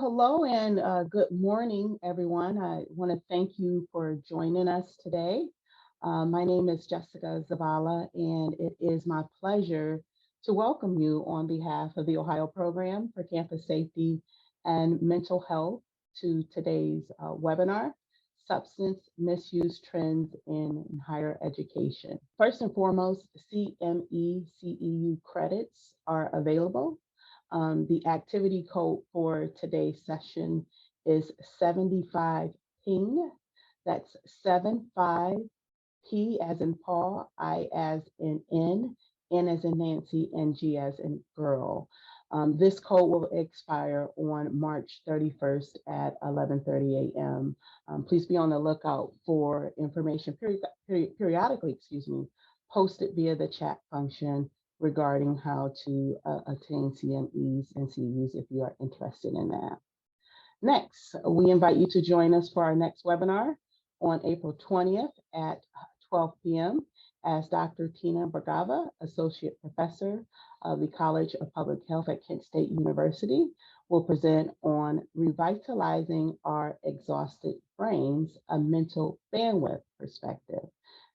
Hello and good morning, everyone. I want to thank you for joining us today. My name is Jessica Zavala, and it is my pleasure to welcome you on behalf of the Ohio Program for Campus Safety and Mental Health to today's webinar, Substance Misuse Trends in Higher Education. First and foremost, CME CEU credits are available. The activity code for today's session is 75 ping. That's 75 P as in Paul, I as in N as in Nancy, and G as in girl. This code will expire on March 31st at 11:30 a.m. Please be on the lookout for information periodically, posted via the chat function regarding how to attain CMEs and CEUs if you are interested in that. Next, we invite you to join us for our next webinar on April 20th at 12 p.m. as Dr. Tina Bragava, Associate Professor of the College of Public Health at Kent State University, will present on Revitalizing Our Exhausted Brains, a Mental Bandwidth Perspective.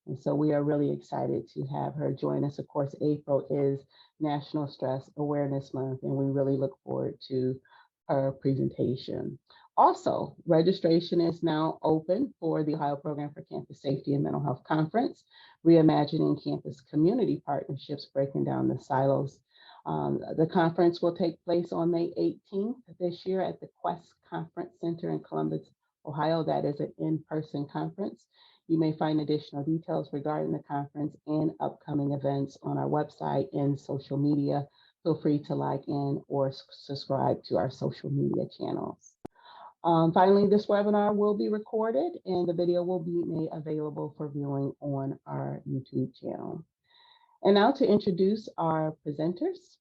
And so we are really excited to have her join us. Of course, April is National Stress Awareness Month, and we really look forward to her presentation. Also, registration is now open for the Ohio Program for Campus Safety and Mental Health Conference, Reimagining Campus Community Partnerships, Breaking Down the Silos. The conference will take place on May 18th this year at the Quest Conference Center in Columbus, Ohio. That is an in-person conference. You may find additional details regarding the conference and upcoming events on our website and social media. Feel free to like in or subscribe to our social media channels. Finally, this webinar will be recorded and the video will be made available for viewing on our YouTube channel. And now to introduce our presenters.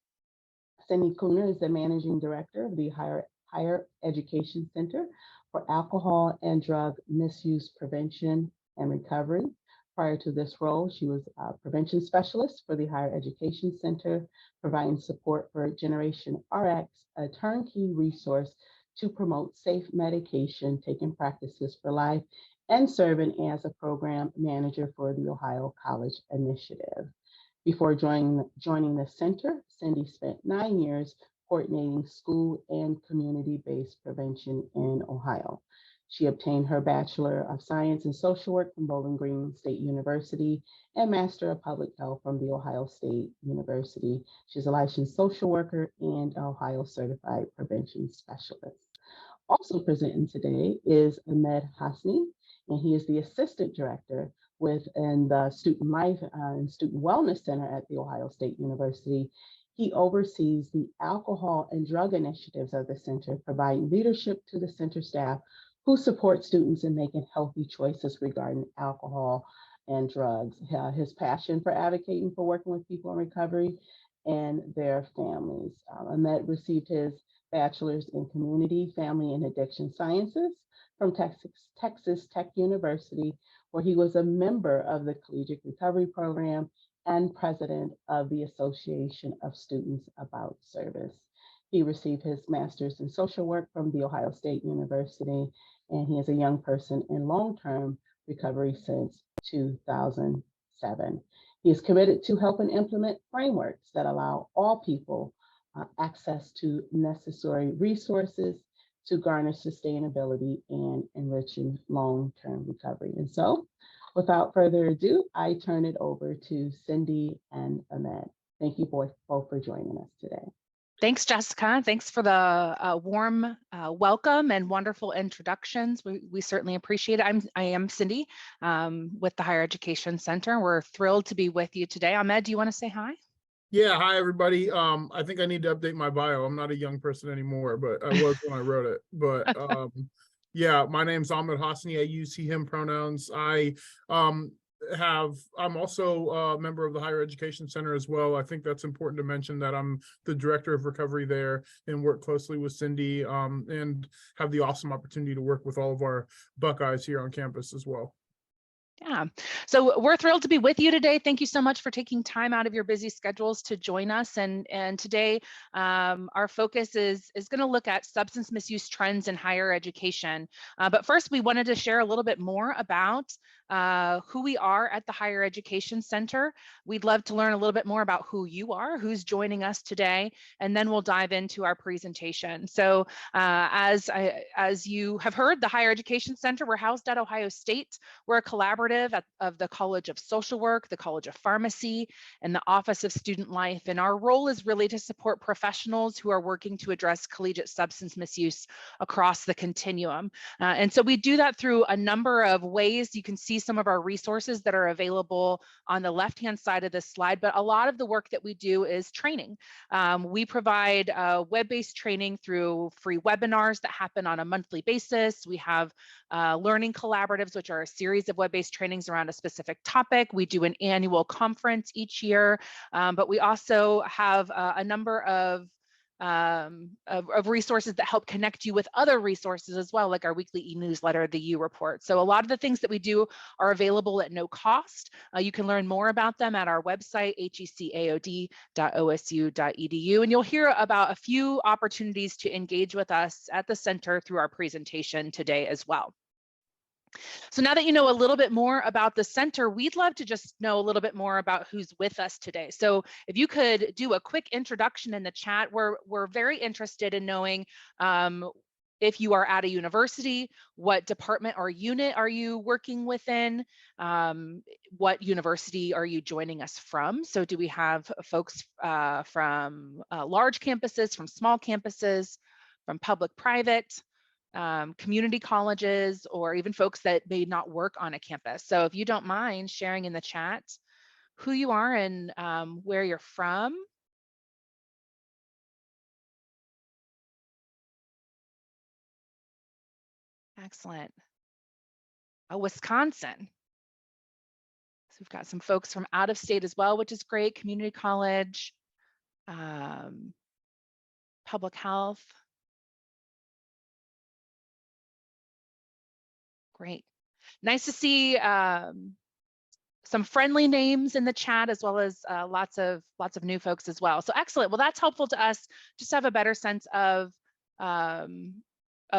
Cindy Kuhner is the Managing Director of the Higher Education Center for Alcohol and Drug Misuse Prevention and Recovery. Prior to this role, she was a prevention specialist for the Higher Education Center, providing support for Generation RX, a turnkey resource to promote safe medication taking practices for life, and serving as a program manager for the Ohio College Initiative. Before joining the center, Cindy spent 9 years coordinating school and community-based prevention in Ohio. She obtained her Bachelor of Science in Social Work from Bowling Green State University and Master of Public Health from The Ohio State University. She's a licensed social worker and Ohio Certified Prevention Specialist. Also presenting today is Ahmed Hasni, and he is the Assistant Director within the Student Life and Student Wellness Center at The Ohio State University. He oversees the alcohol and drug initiatives of the center, providing leadership to the center staff who support students in making healthy choices regarding alcohol and drugs. His passion for advocating for working with people in recovery and their families. Ahmed received his bachelor's in community, family, and addiction sciences from Texas Tech University, where he was a member of the Collegiate Recovery Program and president of the Association of Students About Service. He received his master's in social work from The Ohio State University, and he is a young person in long-term recovery since 2007. He is committed to helping implement frameworks that allow all people access to necessary resources to garner sustainability and enriching long-term recovery. And so, without further ado, I turn it over to Cindy and Ahmed. Thank you both for joining us today. Thanks, Jessica. Thanks for the warm welcome and wonderful introductions. We certainly appreciate it. I am Cindy with the Higher Education Center. We're thrilled to be with you today. Ahmed, do you want to say hi? Yeah, hi everybody. I think I need to update my bio. I'm not a young person anymore, but I was when I wrote it. But yeah, my name's Ahmed Hasni. I use he, him pronouns. I'm also a member of the Higher Education Center as well. I think that's important to mention that I'm the director of recovery there and work closely with Cindy and have the awesome opportunity to work with all of our Buckeyes here on campus as well. Yeah, so we're thrilled to be with you today. Thank you so much for taking time out of your busy schedules to join us. And today, our focus is going to look at substance misuse trends in higher education. But first, we wanted to share a little bit more about who we are at the Higher Education Center. We'd love to learn a little bit more about who you are, who's joining us today, and then we'll dive into our presentation. So as you have heard, the Higher Education Center, we're housed at Ohio State. We're a collaborative of the College of Social Work, the College of Pharmacy, and the Office of Student Life. And our role is really to support professionals who are working to address collegiate substance misuse across the continuum. And so we do that through a number of ways. You can see some of our resources that are available on the left-hand side of this slide, but a lot of the work that we do is training. We provide web-based training through free webinars that happen on a monthly basis. We have learning collaboratives, which are a series of web-based trainings around a specific topic. We do an annual conference each year, but we also have a number of resources that help connect you with other resources as well, like our weekly e-newsletter, the U Report. So a lot of the things that we do are available at no cost. You can learn more about them at our website, hecaod.osu.edu, and you'll hear about a few opportunities to engage with us at the center through our presentation today as well. So now that you know a little bit more about the center, we'd love to just know a little bit more about who's with us today. So if you could do a quick introduction in the chat, we're very interested in knowing if you are at a university, what department or unit are you working within? What university are you joining us from? So do we have folks from large campuses, from small campuses, from public-private? Community colleges, or even folks that may not work on a campus. So if you don't mind sharing in the chat who you are and where you're from. Excellent. Oh, Wisconsin. So we've got some folks from out of state as well, which is great. Community college, public health. Great. Nice to see some friendly names in the chat, as well as lots of new folks as well. So excellent. Well, that's helpful to us just to have a better sense of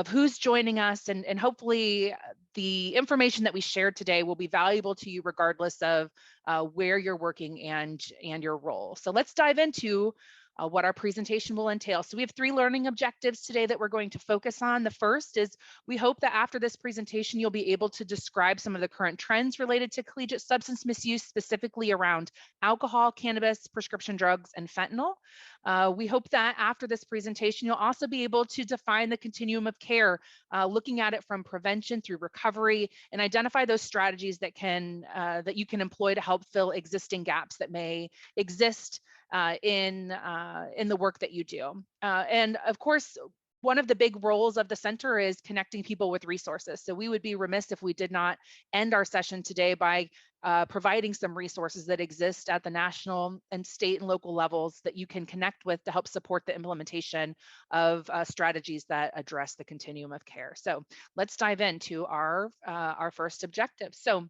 who's joining us, and hopefully the information that we shared today will be valuable to you regardless of where you're working and your role. So let's dive into what our presentation will entail. So we have 3 learning objectives today that we're going to focus on. The first is we hope that after this presentation, you'll be able to describe some of the current trends related to collegiate substance misuse, specifically around alcohol, cannabis, prescription drugs, and fentanyl. We hope that after this presentation, you'll also be able to define the continuum of care, looking at it from prevention through recovery, and identify those strategies that you can employ to help fill existing gaps that may exist in the work that you do. And of course, one of the big roles of the center is connecting people with resources. So we would be remiss if we did not end our session today by providing some resources that exist at the national and state and local levels that you can connect with to help support the implementation of strategies that address the continuum of care. So let's dive into our first objective. So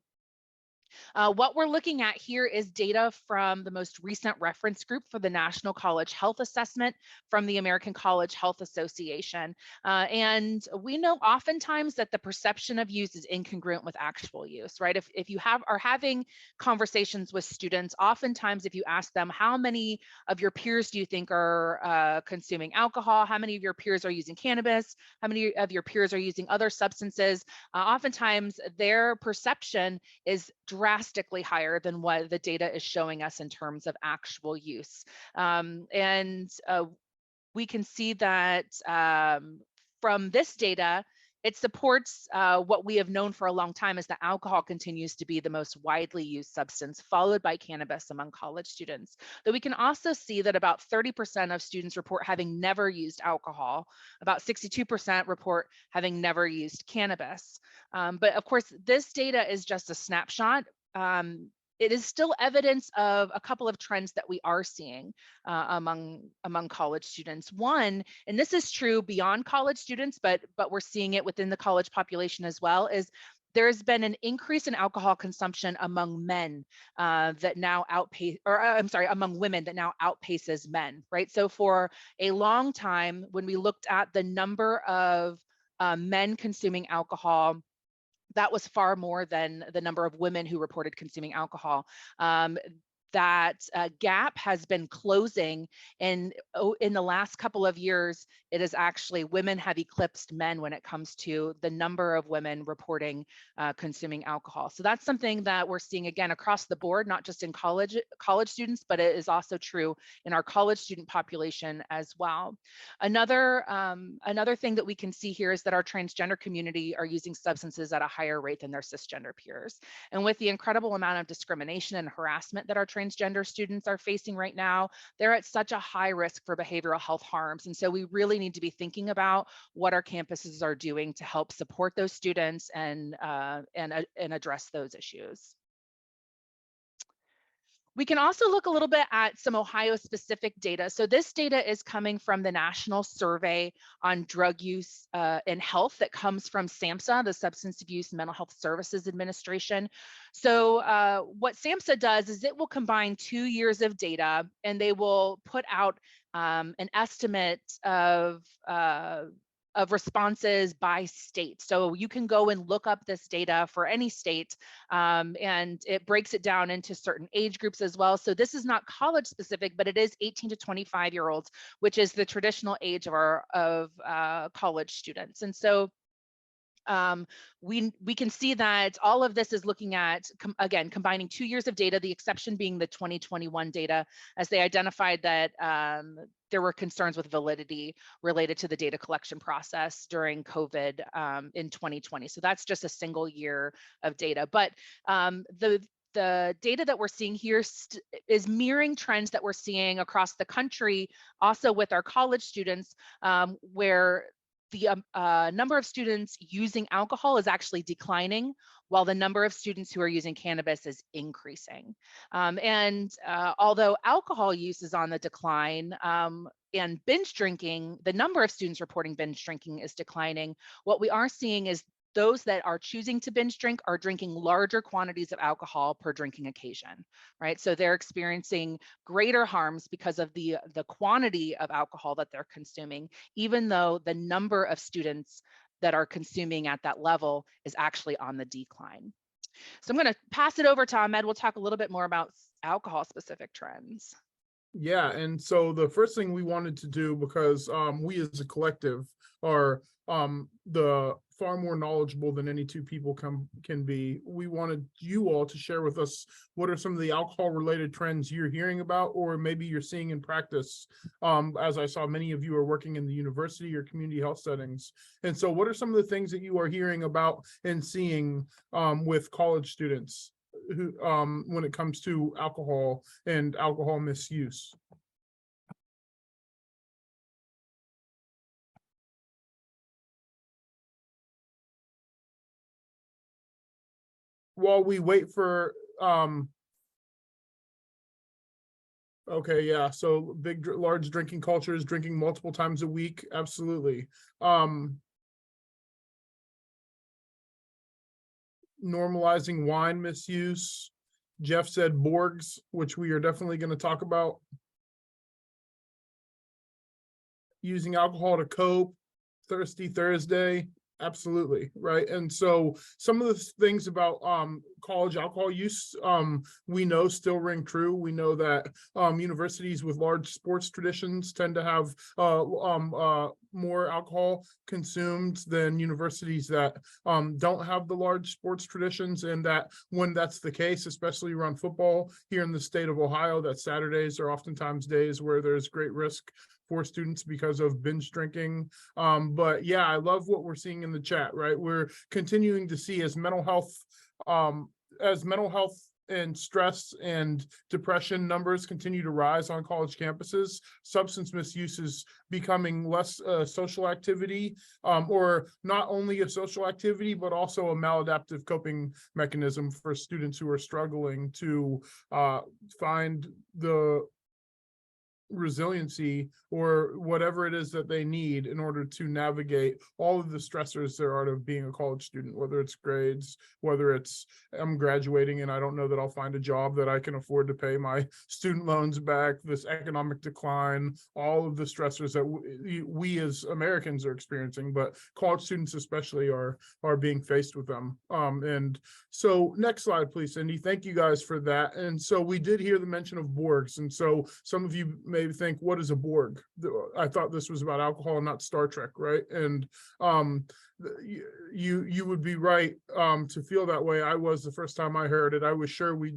what we're looking at here is data from the most recent reference group for the National College Health Assessment from the American College Health Association. And we know oftentimes that the perception of use is incongruent with actual use, right? If you are having conversations with students, oftentimes if you ask them, how many of your peers do you think are consuming alcohol? How many of your peers are using cannabis? How many of your peers are using other substances? Oftentimes their perception is drastically higher than what the data is showing us in terms of actual use. We can see that from this data, it supports what we have known for a long time, is that alcohol continues to be the most widely used substance, followed by cannabis among college students. Though we can also see that about 30% of students report having never used alcohol, about 62% report having never used cannabis. But of course, this data is just a snapshot. It is still evidence of a couple of trends that we are seeing among college students. One, and this is true beyond college students, but we're seeing it within the college population as well, is there's been an increase in alcohol consumption among men that now outpace, or I'm sorry, among women that now outpaces men, right? So for a long time, when we looked at the number of men consuming alcohol, that was far more than the number of women who reported consuming alcohol. That gap has been closing, and in the last couple of years, it is actually women have eclipsed men when it comes to the number of women reporting consuming alcohol. So that's something that we're seeing again across the board, not just in college students, but it is also true in our college student population as well. Another thing that we can see here is that our transgender community are using substances at a higher rate than their cisgender peers. And with the incredible amount of discrimination and harassment that our transgender students are facing right now, they're at such a high risk for behavioral health harms. And so we really need to be thinking about what our campuses are doing to help support those students and address those issues. We can also look a little bit at some Ohio specific data. So this data is coming from the National Survey on Drug Use and Health that comes from SAMHSA, the Substance Abuse Mental Health Services Administration. So what SAMHSA does is it will combine 2 years of data, and they will put out an estimate of responses by state. So you can go and look up this data for any state, and it breaks it down into certain age groups as well. So this is not college specific, but it is 18 to 25-year-olds, which is the traditional age of college students. And so we can see that all of this is looking at, again, combining 2 years of data, the exception being the 2021 data, as they identified that there were concerns with validity related to the data collection process during COVID in 2020. So that's just a single year of data. But the data that we're seeing here is mirroring trends that we're seeing across the country, also with our college students, where the number of students using alcohol is actually declining, while the number of students who are using cannabis is increasing. Although alcohol use is on the decline, and binge drinking, the number of students reporting binge drinking is declining, what we are seeing is those that are choosing to binge drink are drinking larger quantities of alcohol per drinking occasion, right? So they're experiencing greater harms because of the quantity of alcohol that they're consuming, even though the number of students that are consuming at that level is actually on the decline. So I'm going to pass it over to Ahmed. We'll talk a little bit more about alcohol specific trends. Yeah, and so the first thing we wanted to do, because we as a collective are the far more knowledgeable than any two people can be, we wanted you all to share with us what are some of the alcohol related trends you're hearing about, or maybe you're seeing in practice. As I saw, many of you are working in the university or community health settings. And so what are some of the things that you are hearing about and seeing with college students who when it comes to alcohol and alcohol misuse? While we wait for okay, yeah, so large drinking cultures, drinking multiple times a week, absolutely. Normalizing wine misuse. Jeff said Borgs, which we are definitely going to talk about. Using alcohol to cope, Thirsty Thursday, absolutely, right? And so some of the things about college alcohol use, we know still ring true. We know that universities with large sports traditions tend to have more alcohol consumed than universities that don't have the large sports traditions, and that when that's the case, especially around football here in the state of Ohio, that Saturdays are oftentimes days where there's great risk for students because of binge drinking. But yeah, I love what we're seeing in the chat, right? We're continuing to see as mental health and stress and depression numbers continue to rise on college campuses, substance misuse is becoming less social activity, or not only a social activity, but also a maladaptive coping mechanism for students who are struggling to find the resiliency or whatever it is that they need in order to navigate all of the stressors there are of being a college student, whether it's grades, whether it's I'm graduating and I don't know that I'll find a job that I can afford to pay my student loans back, this economic decline, all of the stressors that we as Americans are experiencing, but college students especially are being faced with them. And so next slide, please, Cindy. Thank you guys for that. And so we did hear the mention of Borgs. And so some of you may think, what is a Borg? I thought this was about alcohol, not Star Trek, right? And you would be right to feel that way. I was the first time I heard it. I was sure we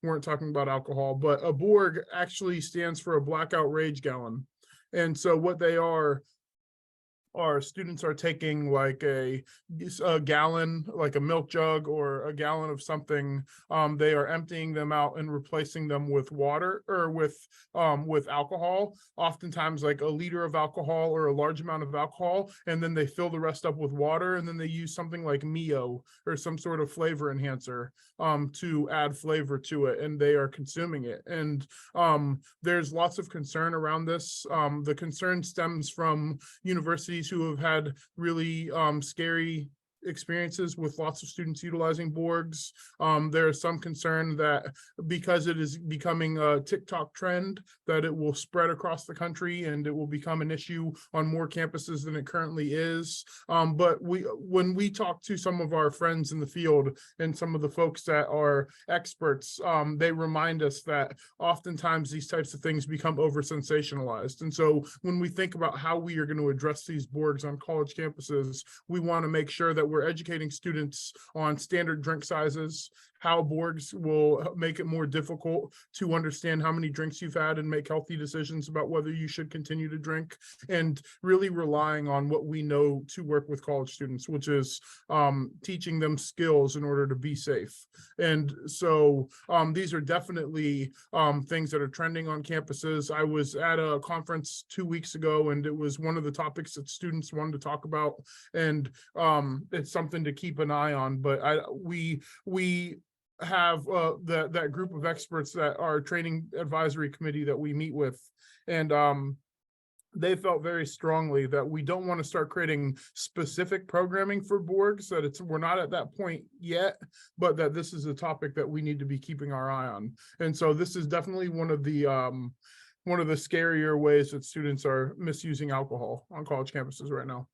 weren't talking about alcohol, but a Borg actually stands for a blackout rage gallon. And so what they are students are taking like a gallon, like a milk jug or a gallon of something. They are emptying them out and replacing them with water or with alcohol, oftentimes like a liter of alcohol or a large amount of alcohol. And then they fill the rest up with water. And then they use something like Mio or some sort of flavor enhancer to add flavor to it. And they are consuming it. And there's lots of concern around this. The concern stems from universities who have had really scary experiences with lots of students utilizing Borgs. There is some concern that because it is becoming a TikTok trend, that it will spread across the country and it will become an issue on more campuses than it currently is. But when we talk to some of our friends in the field and some of the folks that are experts, they remind us that oftentimes these types of things become over sensationalized. And so when we think about how we are going to address these Borgs on college campuses, we want to make sure that we're educating students on standard drink sizes, how Borgs will make it more difficult to understand how many drinks you've had and make healthy decisions about whether you should continue to drink, and really relying on what we know to work with college students, which is teaching them skills in order to be safe. And so these are definitely things that are trending on campuses. I was at a conference 2 weeks ago, and it was one of the topics that students wanted to talk about, and it's something to keep an eye on. But we have that group of experts that are training advisory committee that we meet with, and they felt very strongly that we don't want to start creating specific programming for Borgs, that we're not at that point yet, but that this is a topic that we need to be keeping our eye on. And so this is definitely one of the scarier ways that students are misusing alcohol on college campuses right now.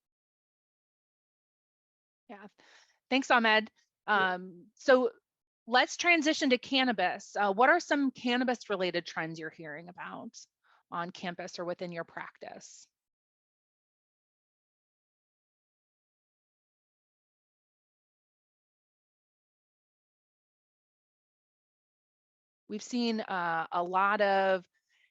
Yeah, thanks, Ahmed. So let's transition to cannabis. What are some cannabis-related trends you're hearing about on campus or within your practice? We've seen a lot of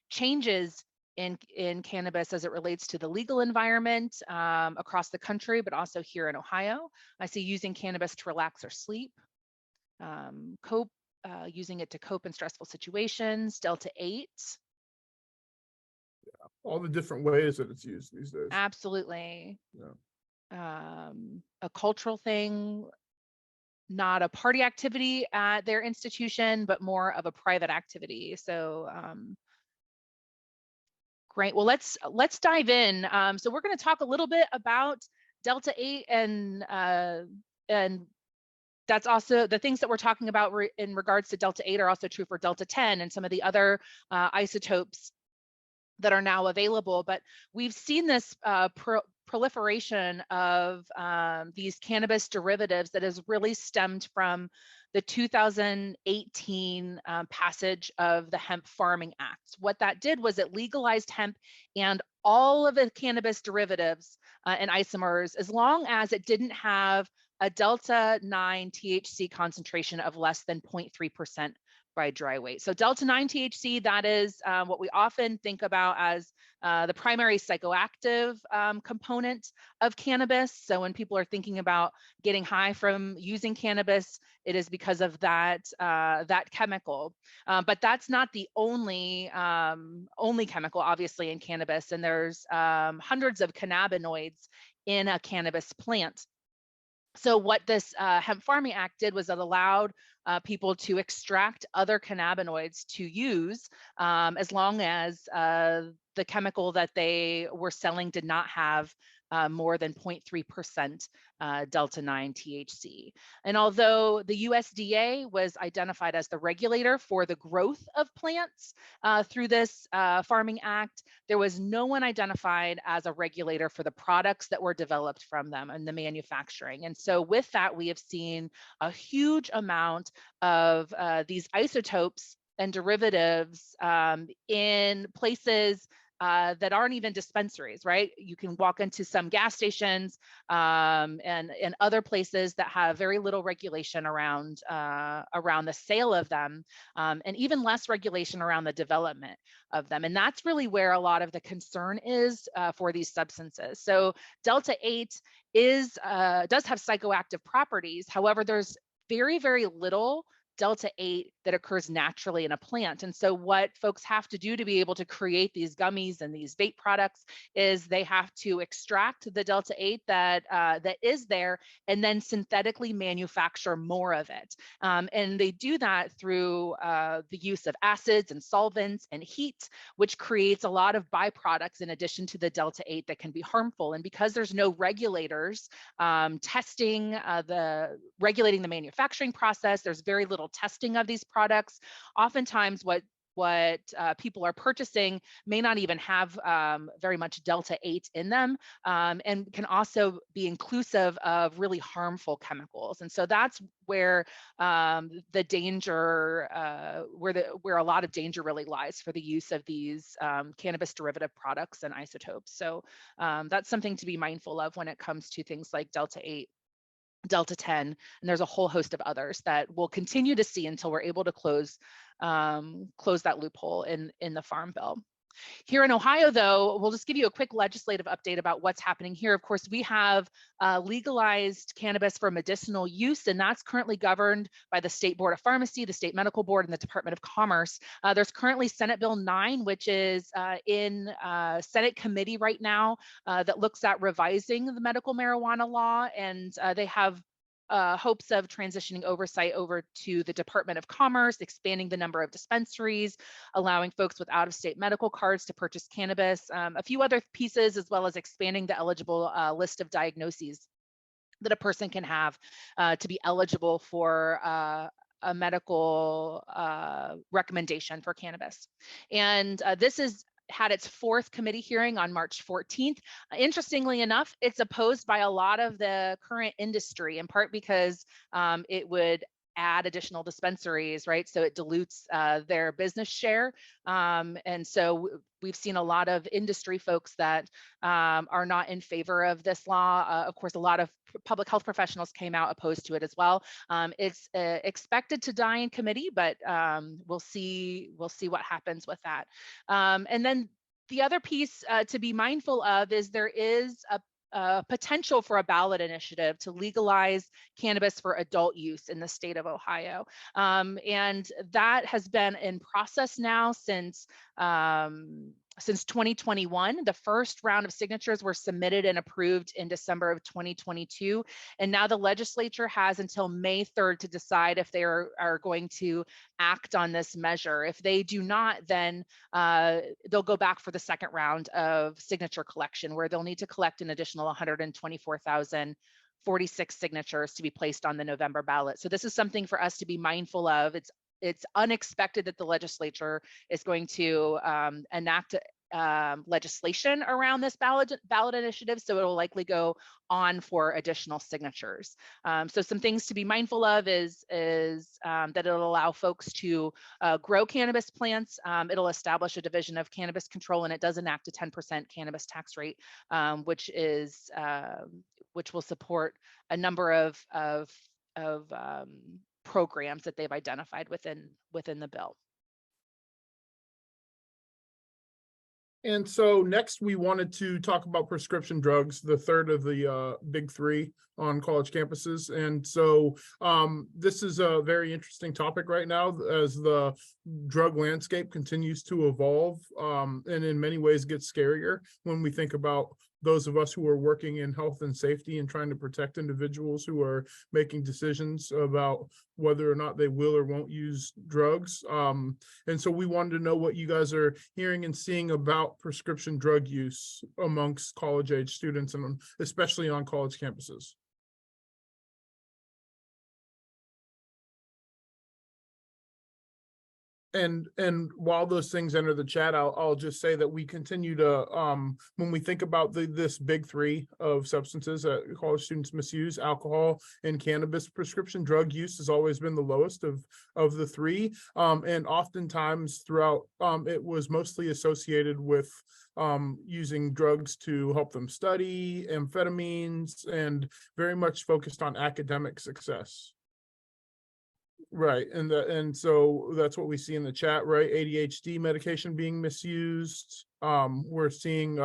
changes in cannabis as it relates to the legal environment across the country, but also here in Ohio. I see using cannabis to relax or sleep, using it to cope in stressful situations, Delta 8. Yeah, all the different ways that it's used these days. Absolutely. Yeah. A cultural thing, not a party activity at their institution, but more of a private activity. So great. Well, let's dive in. So we're going to talk a little bit about Delta 8 and that's also the things that we're talking about in regards to Delta 8 are also true for Delta 10 and some of the other isotopes that are now available. But we've seen this proliferation of these cannabis derivatives that has really stemmed from the 2018 passage of the Hemp Farming Act. What that did was it legalized hemp and all of the cannabis derivatives and isomers, as long as it didn't have a Delta 9 THC concentration of less than 0.3% by dry weight. So Delta 9 THC, that is what we often think about as the primary psychoactive component of cannabis. So when people are thinking about getting high from using cannabis, it is because of that chemical. But that's not the only chemical, obviously, in cannabis. And there's hundreds of cannabinoids in a cannabis plant. So what this Hemp Farming Act did was it allowed people to extract other cannabinoids to use as long as the chemical that they were selling did not have more than 0.3% delta 9 THC. And although the USDA was identified as the regulator for the growth of plants through this Farming Act, there was no one identified as a regulator for the products that were developed from them and the manufacturing. And so with that, we have seen a huge amount of these isotopes and derivatives in places that aren't even dispensaries, right? You can walk into some gas stations and other places that have very little regulation around the sale of them, and even less regulation around the development of them. And that's really where a lot of the concern is for these substances. So Delta 8 does have psychoactive properties. However, there's very, very little Delta 8 that occurs naturally in a plant. And so what folks have to do to be able to create these gummies and these vape products is they have to extract the Delta 8 that is there and then synthetically manufacture more of it. And they do that through the use of acids and solvents and heat, which creates a lot of byproducts in addition to the Delta 8 that can be harmful. And because there's no regulators regulating the manufacturing process, there's very little testing of these products. Oftentimes what people are purchasing may not even have very much Delta 8 in them, and can also be inclusive of really harmful chemicals. And so that's where the danger, where a lot of danger really lies for the use of these cannabis derivative products and isotopes. So that's something to be mindful of when it comes to things like Delta 8. Delta 10, and there's a whole host of others that we'll continue to see until we're able to close that loophole in the Farm Bill. Here in Ohio, though, we'll just give you a quick legislative update about what's happening here. Of course, we have legalized cannabis for medicinal use, and that's currently governed by the State Board of Pharmacy, the State Medical Board, and the Department of Commerce. There's currently Senate Bill 9, which is in Senate committee right now that looks at revising the medical marijuana law, and they have hopes of transitioning oversight over to the Department of Commerce, expanding the number of dispensaries, allowing folks with out-of-state medical cards to purchase cannabis, a few other pieces, as well as expanding the eligible list of diagnoses that a person can have to be eligible for a medical recommendation for cannabis. And this is had its fourth committee hearing on March 14th. Interestingly enough, it's opposed by a lot of the current industry, in part because it would add additional dispensaries, right? So it dilutes their business share. And so we've seen a lot of industry folks that are not in favor of this law. Of course, a lot of public health professionals came out opposed to it as well. It's expected to die in committee, but we'll see what happens with that. And then the other piece to be mindful of is there is a potential for a ballot initiative to legalize cannabis for adult use in the state of Ohio. And that has been in process now since 2021. The first round of signatures were submitted and approved in December of 2022. And now the legislature has until May 3rd to decide if they are going to act on this measure. If they do not, then they'll go back for the second round of signature collection, where they'll need to collect an additional 124,046 signatures to be placed on the November ballot. So this is something for us to be mindful of. It's unexpected that the legislature is going to enact legislation around this ballot initiative, so it will likely go on for additional signatures. So some things to be mindful of is that it'll allow folks to grow cannabis plants. It'll establish a division of cannabis control, and it does enact a 10% cannabis tax rate, which will support a number of programs that they've identified within the bill. And so next we wanted to talk about prescription drugs, the third of the big three on college campuses. And so this is a very interesting topic right now as the drug landscape continues to evolve and in many ways gets scarier when we think about those of us who are working in health and safety and trying to protect individuals who are making decisions about whether or not they will or won't use drugs. And so we wanted to know what you guys are hearing and seeing about prescription drug use amongst college age students, and especially on college campuses. And while those things enter the chat, I'll just say that we continue to, when we think about this big three of substances that college students misuse, alcohol and cannabis, prescription drug use has always been the lowest of the three. And oftentimes throughout, it was mostly associated with using drugs to help them study, amphetamines, and very much focused on academic success. Right, and so that's what we see in the chat, right? ADHD medication being misused. We're seeing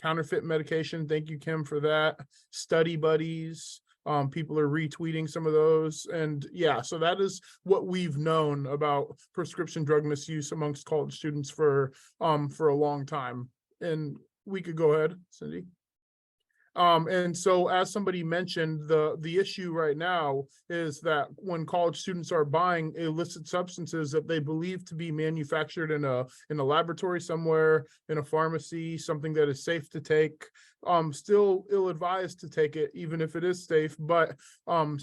counterfeit medication. Thank you, Kim, for that. Study buddies. People are retweeting some of those, and yeah, so that is what we've known about prescription drug misuse amongst college students for a long time. And we could go ahead, Cindy. And so as somebody mentioned, the issue right now is that when college students are buying illicit substances that they believe to be manufactured in a laboratory somewhere, in a pharmacy, something that is safe to take, still ill-advised to take it, even if it is safe, but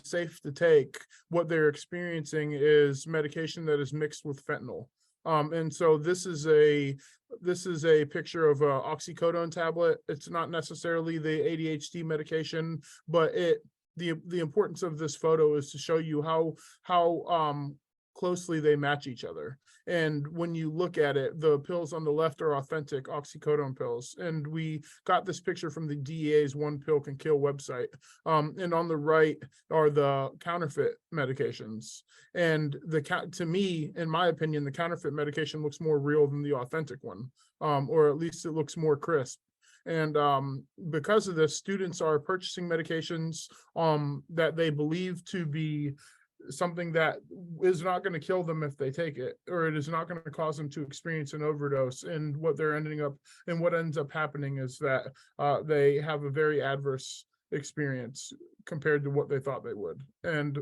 safe to take, what they're experiencing is medication that is mixed with fentanyl. And so this is a picture of a oxycodone tablet. It's not necessarily the ADHD medication, but the importance of this photo is to show you how closely they match each other. And when you look at it, the pills on the left are authentic oxycodone pills. And we got this picture from the DEA's One Pill Can Kill website. And on the right are the counterfeit medications. And to me, in my opinion, the counterfeit medication looks more real than the authentic one, or at least it looks more crisp. And because of this, students are purchasing medications that they believe to be something that is not going to kill them if they take it, or it is not going to cause them to experience an overdose. And what ends up happening is that they have a very adverse experience compared to what they thought they would. And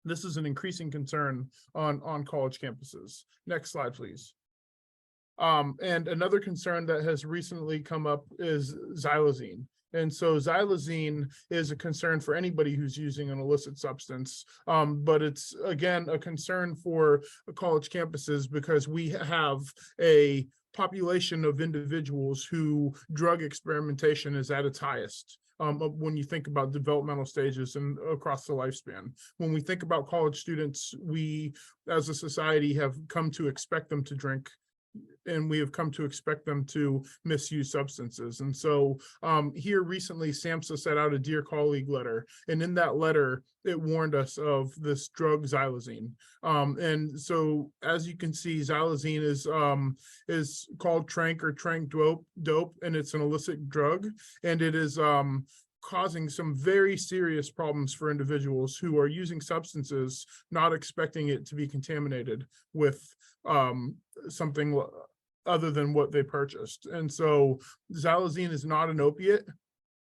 this is an increasing concern on college campuses. Next slide, please. And another concern that has recently come up is xylazine. And so xylazine is a concern for anybody who's using an illicit substance, but it's, again, a concern for college campuses because we have a population of individuals who drug experimentation is at its highest. When you think about developmental stages and across the lifespan. When we think about college students, we as a society have come to expect them to drink, and we have come to expect them to misuse substances. And so here recently, SAMHSA set out a Dear Colleague letter. And in that letter, it warned us of this drug xylazine. And so as you can see, xylazine is called trank or trank dope, and it's an illicit drug. And it is causing some very serious problems for individuals who are using substances, not expecting it to be contaminated with something other than what they purchased. And so xylazine is not an opiate,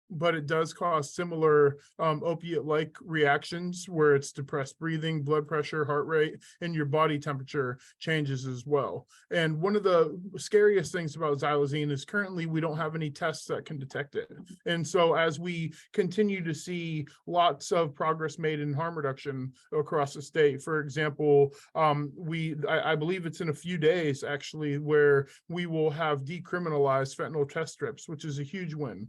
but it does cause similar opiate-like reactions where it's depressed breathing, blood pressure, heart rate, and your body temperature changes as well. And one of the scariest things about xylazine is currently we don't have any tests that can detect it. And so as we continue to see lots of progress made in harm reduction across the state, for example, I believe it's in a few days actually where we will have decriminalized fentanyl test strips, which is a huge win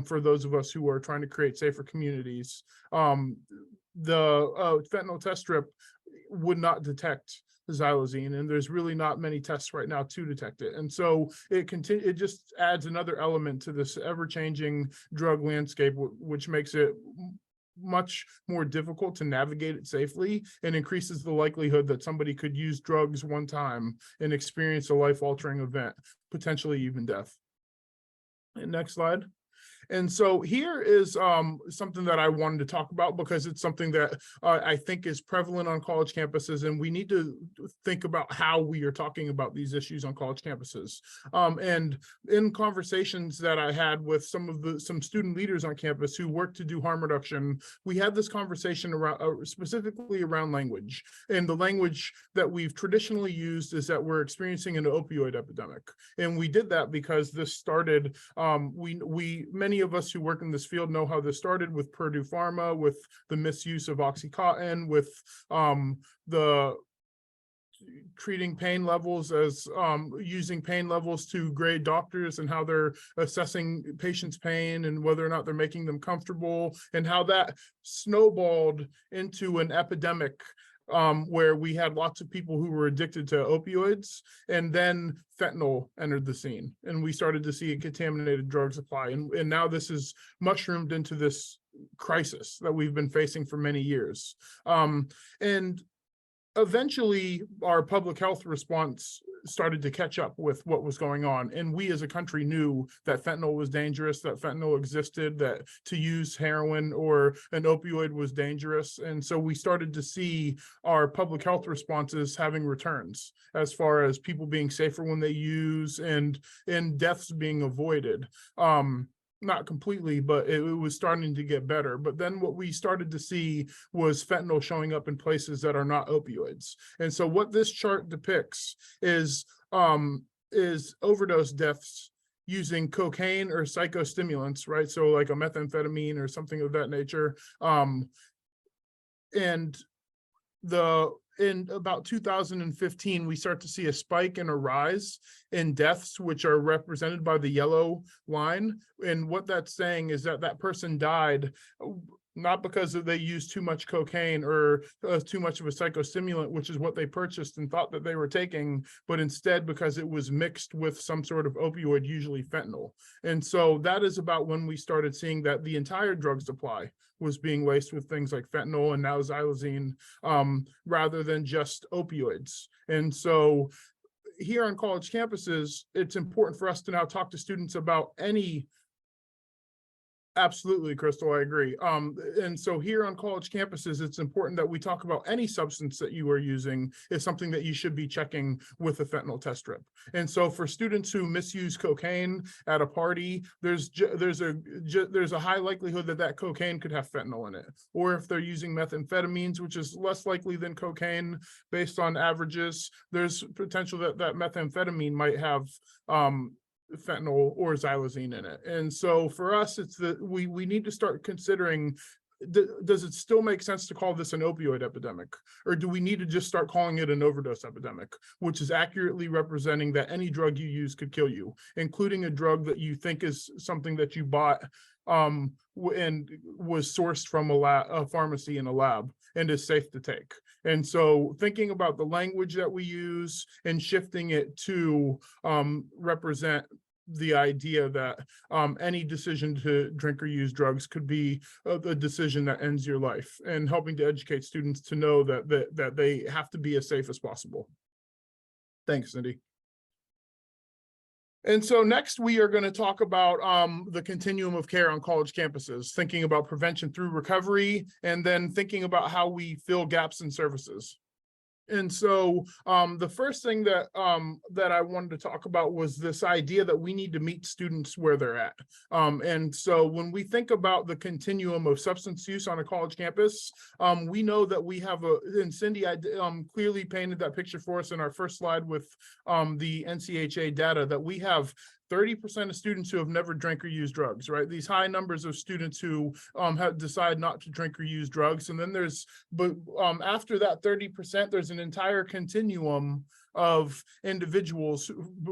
for those of us who are trying to create safer communities. The fentanyl test strip would not detect xylazine, and there's really not many tests right now to detect it. And so it just adds another element to this ever-changing drug landscape, which makes it much more difficult to navigate it safely and increases the likelihood that somebody could use drugs one time and experience a life-altering event, potentially even death. And next slide. And so here is something that I wanted to talk about, because it's something that I think is prevalent on college campuses, and we need to think about how we are talking about these issues on college campuses. And in conversations that I had with some student leaders on campus who work to do harm reduction, we had this conversation around specifically around language. And the language that we've traditionally used is that we're experiencing an opioid epidemic. And we did that because this started, many of us who work in this field know how this started with Purdue Pharma, with the misuse of Oxycontin, with the treating pain levels as using pain levels to grade doctors, and how they're assessing patients' pain and whether or not they're making them comfortable, and how that snowballed into an epidemic where we had lots of people who were addicted to opioids, and then fentanyl entered the scene, and we started to see a contaminated drug supply. And now this is mushroomed into this crisis that we've been facing for many years. And eventually our public health response started to catch up with what was going on. And we as a country knew that fentanyl was dangerous, that fentanyl existed, that to use heroin or an opioid was dangerous. And so we started to see our public health responses having returns, as far as people being safer when they use, and deaths being avoided. Not completely, but it was starting to get better. But then what we started to see was fentanyl showing up in places that are not opioids. And so what this chart depicts is overdose deaths using cocaine or psychostimulants, right? So like a methamphetamine or something of that nature. And in about 2015, we start to see a spike and a rise in deaths, which are represented by the yellow line. And what that's saying is that that person died not because they used too much cocaine or too much of a psychostimulant, which is what they purchased and thought that they were taking, but instead because it was mixed with some sort of opioid, usually fentanyl. And so that is about when we started seeing that the entire drug supply was being laced with things like fentanyl and now xylazine, rather than just opioids. And so here on college campuses, it's important for us to now talk to students about any. Absolutely, Crystal, I agree. And so here on college campuses, it's important that we talk about any substance that you are using is something that you should be checking with a fentanyl test strip. And so for students who misuse cocaine at a party, there's a high likelihood that that cocaine could have fentanyl in it. Or if they're using methamphetamines, which is less likely than cocaine based on averages, there's potential that that methamphetamine might have fentanyl or xylazine in it. And so for us, it's that we need to start considering, does it still make sense to call this an opioid epidemic, or do we need to just start calling it an overdose epidemic, which is accurately representing that any drug you use could kill you, including a drug that you think is something that you bought and was sourced from a pharmacy in a lab and is safe to take. And so thinking about the language that we use and shifting it to represent the idea that any decision to drink or use drugs could be a decision that ends your life, and helping to educate students to know that they have to be as safe as possible. Thanks, Cindy. And so next we are going to talk about the continuum of care on college campuses, thinking about prevention through recovery, and then thinking about how we fill gaps in services. And so the first thing that I wanted to talk about was this idea that we need to meet students where they're at. And so when we think about the continuum of substance use on a college campus, we know that we have and Cindy clearly painted that picture for us in our first slide with the NCHA data, that we have 30% of students who have never drank or used drugs, right? These high numbers of students who have decided not to drink or use drugs. And then after that 30%, there's an entire continuum of individuals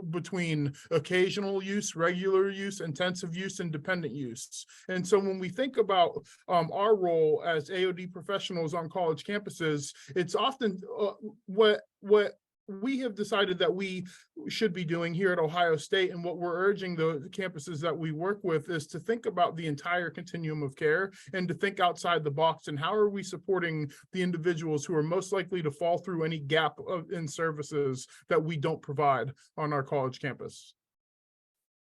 between occasional use, regular use, intensive use, and dependent use. And so when we think about our role as AOD professionals on college campuses, it's often what we have decided that we should be doing here at Ohio State, and what we're urging the campuses that we work with, is to think about the entire continuum of care and to think outside the box, and how are we supporting the individuals who are most likely to fall through any gap in services that we don't provide on our college campus.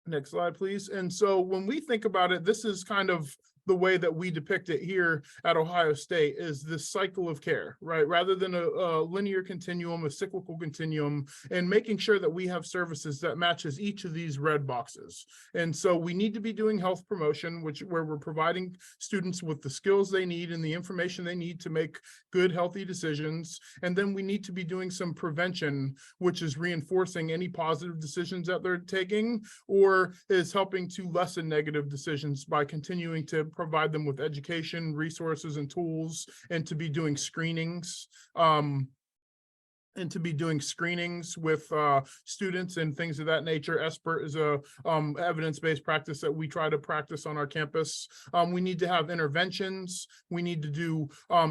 Next slide, please. And so when we think about it, this is kind of the way that we depict it here at Ohio State, is this cycle of care, right? Rather than a linear continuum, a cyclical continuum, and making sure that we have services that matches each of these red boxes. And so we need to be doing health promotion, where we're providing students with the skills they need and the information they need to make good, healthy decisions. And then we need to be doing some prevention, which is reinforcing any positive decisions that they're taking, or is helping to lessen negative decisions by continuing to provide them with education, resources, and tools, and to be doing screenings. With students and things of that nature. SBIRT is a evidence-based practice that we try to practice on our campus. We need to have interventions. We need to do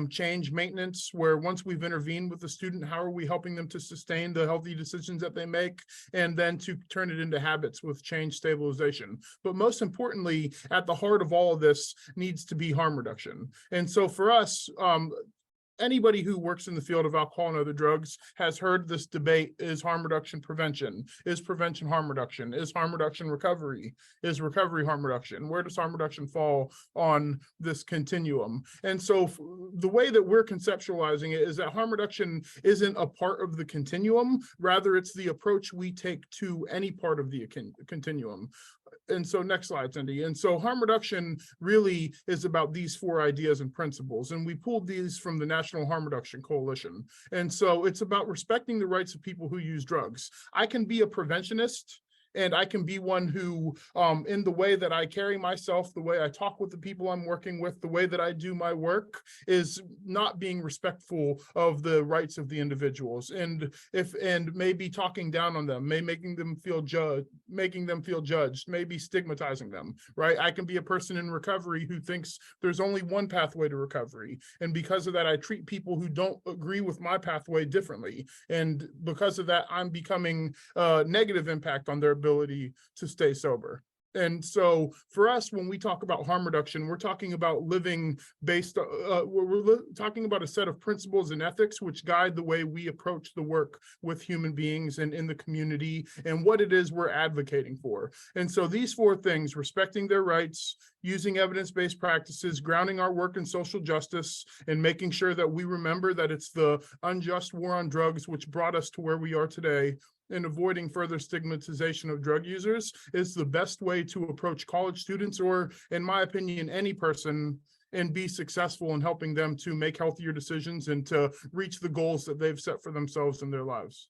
change maintenance, where once we've intervened with the student, how are we helping them to sustain the healthy decisions that they make, and then to turn it into habits with change stabilization. But most importantly, at the heart of all of this needs to be harm reduction. And so for us, anybody who works in the field of alcohol and other drugs has heard this debate: is harm reduction prevention? Is prevention harm reduction? Is harm reduction recovery? Is recovery harm reduction? Where does harm reduction fall on this continuum? And so the way that we're conceptualizing it is that harm reduction isn't a part of the continuum, rather it's the approach we take to any part of the continuum. And so next slide, Cindy. And so harm reduction really is about these 4 ideas and principles. And we pulled these from the National Harm Reduction Coalition. And so it's about respecting the rights of people who use drugs. I can be a preventionist, and I can be one who, in the way that I carry myself, the way I talk with the people I'm working with, the way that I do my work, is not being respectful of the rights of the individuals, and maybe talking down on them, making them feel judged, maybe stigmatizing them, right? I can be a person in recovery who thinks there's only one pathway to recovery, and because of that, I treat people who don't agree with my pathway differently, and because of that, I'm becoming a negative impact on their ability to stay sober. And so for us, when we talk about harm reduction, we're talking about living based, talking about a set of principles and ethics which guide the way we approach the work with human beings and in the community, and what it is we're advocating for. And so these 4 things: respecting their rights, using evidence-based practices, grounding our work in social justice, and making sure that we remember that it's the unjust war on drugs which brought us to where we are today, and avoiding further stigmatization of drug users, is the best way to approach college students, or in my opinion, any person, and be successful in helping them to make healthier decisions and to reach the goals that they've set for themselves in their lives.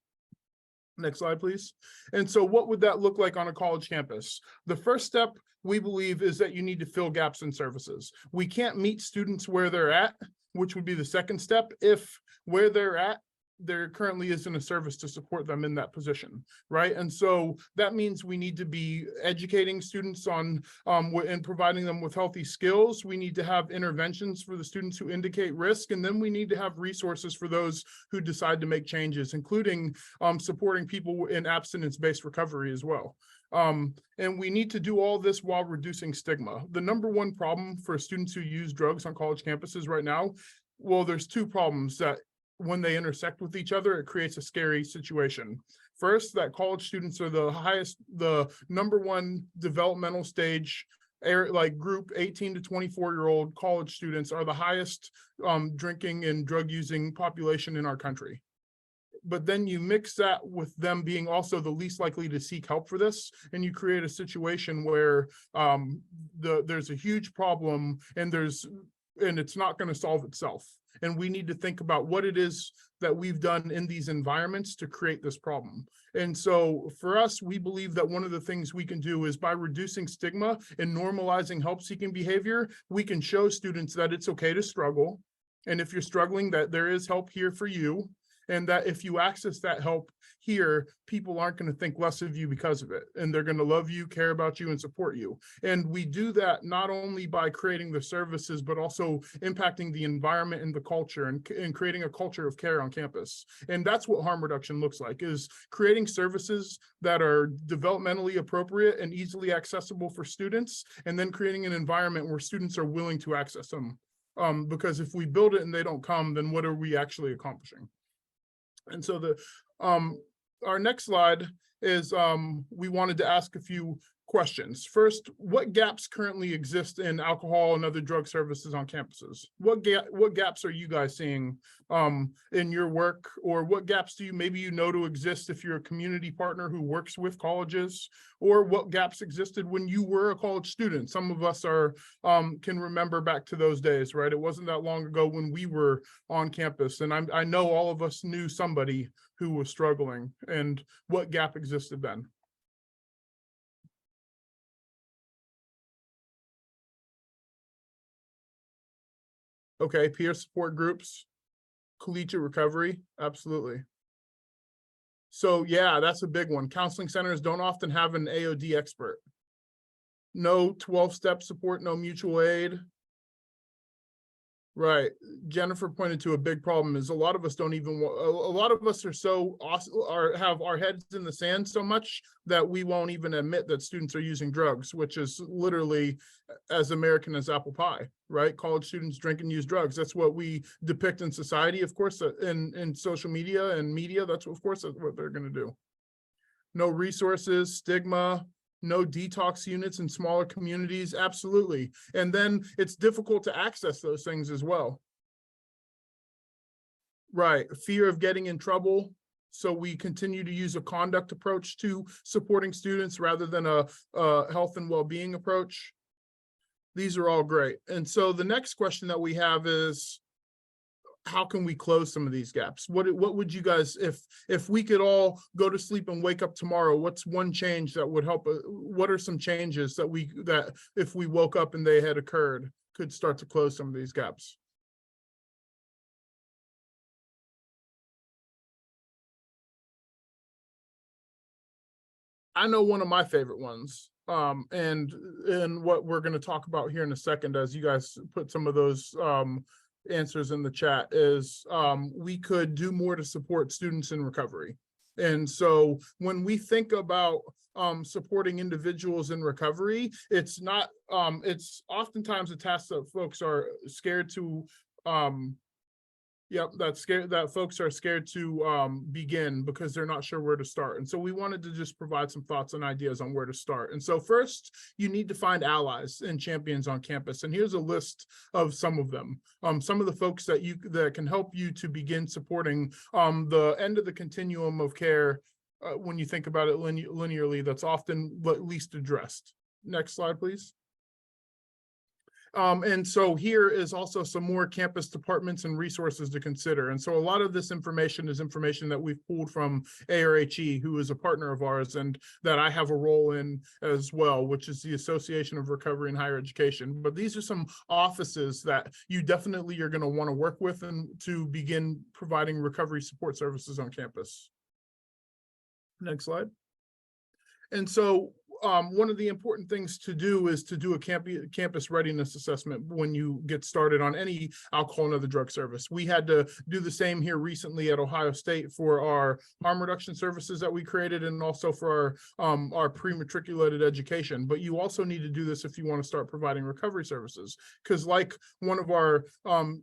Next slide, please. And so what would that look like on a college campus? The first step, we believe, is that you need to fill gaps in services. We can't meet students where they're at, which would be the second step, if where they're at, there currently isn't a service to support them in that position, right? And so that means we need to be educating students on and providing them with healthy skills. We need to have interventions for the students who indicate risk, and then we need to have resources for those who decide to make changes, including supporting people in abstinence-based recovery as well. And we need to do all this while reducing stigma. The number 1 problem for students who use drugs on college campuses right now, well, there's 2 problems that when they intersect with each other, it creates a scary situation. First, that college students are the number 1 developmental stage, like group 18 to 24-year-old college students are the highest drinking and drug using population in our country. But then you mix that with them being also the least likely to seek help for this, and you create a situation where there's a huge problem, and it's not going to solve itself. And we need to think about what it is that we've done in these environments to create this problem. And so for us, we believe that one of the things we can do is by reducing stigma and normalizing help-seeking behavior, we can show students that it's okay to struggle. And if you're struggling, that there is help here for you. And that if you access that help here, people aren't going to think less of you because of it. And they're going to love you, care about you, and support you. And we do that not only by creating the services, but also impacting the environment and the culture, and creating a culture of care on campus. And that's what harm reduction looks like, is creating services that are developmentally appropriate and easily accessible for students, and then creating an environment where students are willing to access them. Because if we build it and they don't come, then what are we actually accomplishing? And so our next slide is we wanted to ask a few questions. First, what gaps currently exist in alcohol and other drug services on campuses? What gaps are you guys seeing in your work, or what gaps do you maybe to exist if you're a community partner who works with colleges, or what gaps existed when you were a college student? Some of us are can remember back to those days, right? It wasn't that long ago when we were on campus, and I know all of us knew somebody who was struggling, and what gap existed then. Okay, peer support groups, collegiate recovery, absolutely. So yeah, that's a big one. Counseling centers don't often have an AOD expert. No 12-step support, no mutual aid. Right. Jennifer pointed to a big problem is a lot of us don't even, a lot of us are so awesome, have our heads in the sand so much that we won't even admit that students are using drugs, which is literally as American as apple pie, right? College students drink and use drugs. That's what we depict in society, of course, in social media and media. That's what, of course, that's what they're going to do. No resources, stigma, no detox units in smaller communities, absolutely. And then it's difficult to access those things as well. Right, fear of getting in trouble. So we continue to use a conduct approach to supporting students rather than a health and well-being approach. These are all great. And so the next question that we have is, how can we close some of these gaps? What would you guys, if we could all go to sleep and wake up tomorrow, what's one change that would help? What are some changes that if we woke up and they had occurred could start to close some of these gaps? I know one of my favorite ones, and what we're going to talk about here in a second, as you guys put some of those answers in the chat, is we could do more to support students in recovery. And so when we think about supporting individuals in recovery, it's not, it's oftentimes a task that folks are scared to, that folks are scared to begin because they're not sure where to start. And so we wanted to just provide some thoughts and ideas on where to start. And so first, you need to find allies and champions on campus. And here's a list of some of them. Some of the folks that can help you to begin supporting the end of the continuum of care when you think about it linearly, that's often least addressed. Next slide, please. And so here is also some more campus departments and resources to consider. And so a lot of this information is information that we've pulled from ARHE, who is a partner of ours and that I have a role in as well, which is the Association of Recovery in Higher Education. But these are some offices that you definitely are going to want to work with and to begin providing recovery support services on campus. Next slide. And so one of the important things to do is to do a campus readiness assessment when you get started on any alcohol and other drug service. We had to do the same here recently at Ohio State for our harm reduction services that we created, and also for our pre-matriculated education. But you also need to do this if you want to start providing recovery services, because like one of our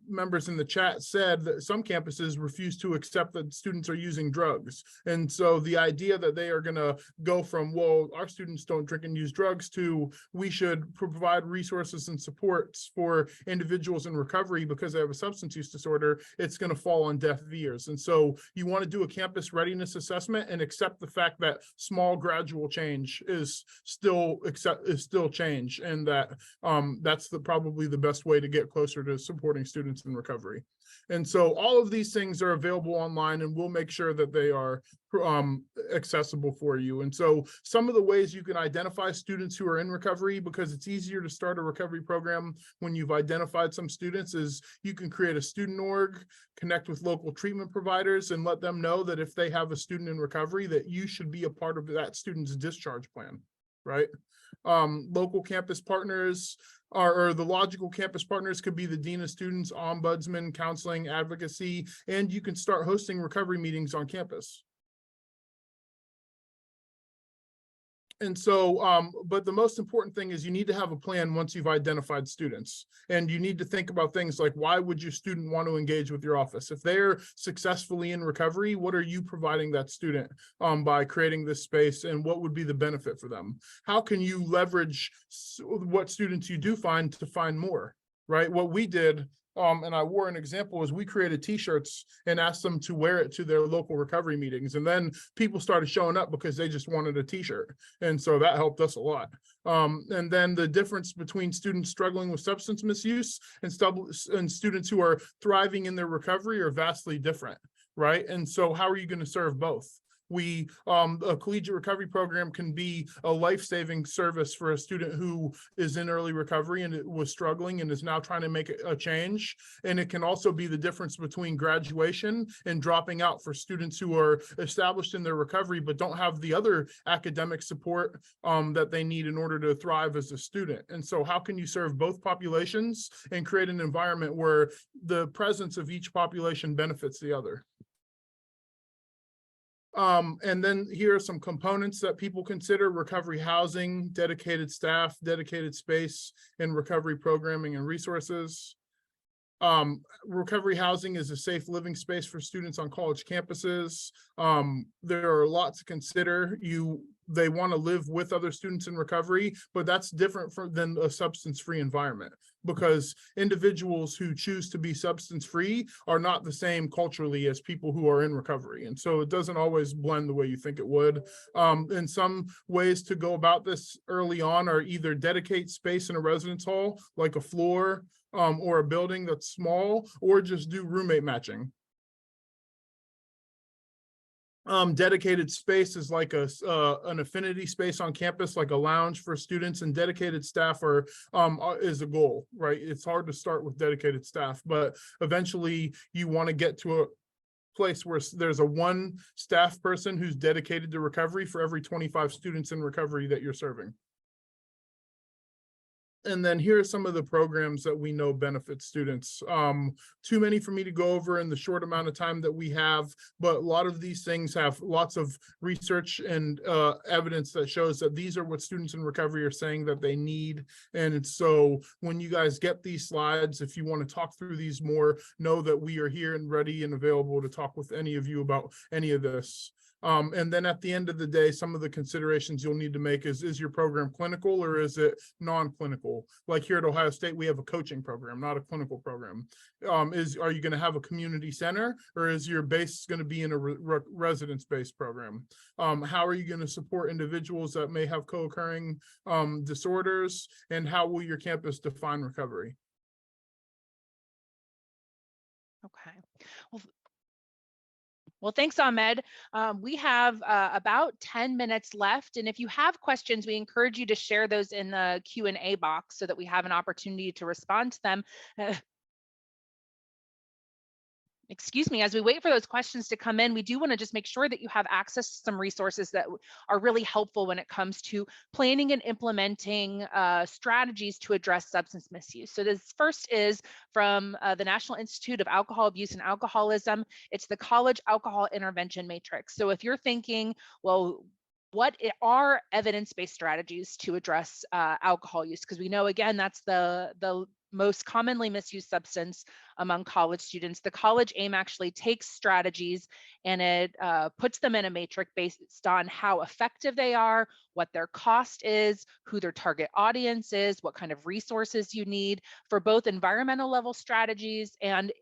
members in the chat said, that some campuses refuse to accept that students are using drugs. And so the idea that they are going to go from, well, our students don't drink and use drugs, to we should provide resources and supports for individuals in recovery because they have a substance use disorder, it's going to fall on deaf ears. And so you want to do a campus readiness assessment and accept the fact that small gradual change is still change, and that that's probably the best way to get closer to supporting students in recovery. And so all of these things are available online, and we'll make sure that they are accessible for you. And so some of the ways you can identify students who are in recovery, because it's easier to start a recovery program when you've identified some students, is you can create a student org, connect with local treatment providers, and let them know that if they have a student in recovery, that you should be a part of that student's discharge plan, right? Local campus partners or the logical campus partners could be the dean of students, ombudsman, counseling, advocacy, and you can start hosting recovery meetings on campus. And so, but the most important thing is you need to have a plan once you've identified students, and you need to think about things like, why would your student want to engage with your office? If they're successfully in recovery, what are you providing that student by creating this space, and what would be the benefit for them? How can you leverage what students you do find to find more, right? What we did, and I wore an example, is we created t-shirts and asked them to wear it to their local recovery meetings. And then people started showing up because they just wanted a t-shirt. And so that helped us a lot. And then the difference between students struggling with substance misuse and students who are thriving in their recovery are vastly different, right? And so how are you going to serve both? A collegiate recovery program can be a life-saving service for a student who is in early recovery and it was struggling and is now trying to make a change. And it can also be the difference between graduation and dropping out for students who are established in their recovery but don't have the other academic support that they need in order to thrive as a student. And so how can you serve both populations and create an environment where the presence of each population benefits the other? And then here are some components that people consider: recovery housing, dedicated staff, dedicated space, and recovery programming and resources. Recovery housing is a safe living space for students on college campuses. There are a lot to consider. They want to live with other students in recovery, but that's different than a substance-free environment, because individuals who choose to be substance-free are not the same culturally as people who are in recovery. And so it doesn't always blend the way you think it would. And some ways to go about this early on are either dedicate space in a residence hall, like a floor, or a building that's small, or just do roommate matching. Dedicated space is like an affinity space on campus, like a lounge for students, and dedicated staff is a goal, right? It's hard to start with dedicated staff, but eventually you want to get to a place where there's a one staff person who's dedicated to recovery for every 25 students in recovery that you're serving. And then here are some of the programs that we know benefit students. Too many for me to go over in the short amount of time that we have, but a lot of these things have lots of research and evidence that shows that these are what students in recovery are saying that they need. And so when you guys get these slides, if you want to talk through these more, know that we are here and ready and available to talk with any of you about any of this. And then at the end of the day, some of the considerations you'll need to make is your program clinical or is it non-clinical? Like here at Ohio State, we have a coaching program, not a clinical program. Are you going to have a community center, or is your base going to be in a residence-based program? How are you going to support individuals that may have co-occurring disorders, and how will your campus define recovery? Okay. Well, thanks, Ahmed. We have about 10 minutes left. And if you have questions, we encourage you to share those in the Q&A box so that we have an opportunity to respond to them. Excuse me, as we wait for those questions to come in, we do want to just make sure that you have access to some resources that are really helpful when it comes to planning and implementing strategies to address substance misuse. So this first is from the National Institute of Alcohol Abuse and Alcoholism. It's the College Alcohol Intervention Matrix. So if you're thinking, well, what are evidence-based strategies to address alcohol use? Because we know, again, that's the most commonly misused substance among college students. The college AIM actually takes strategies and it puts them in a matrix based on how effective they are, what their cost is, who their target audience is, what kind of resources you need for both environmental level strategies and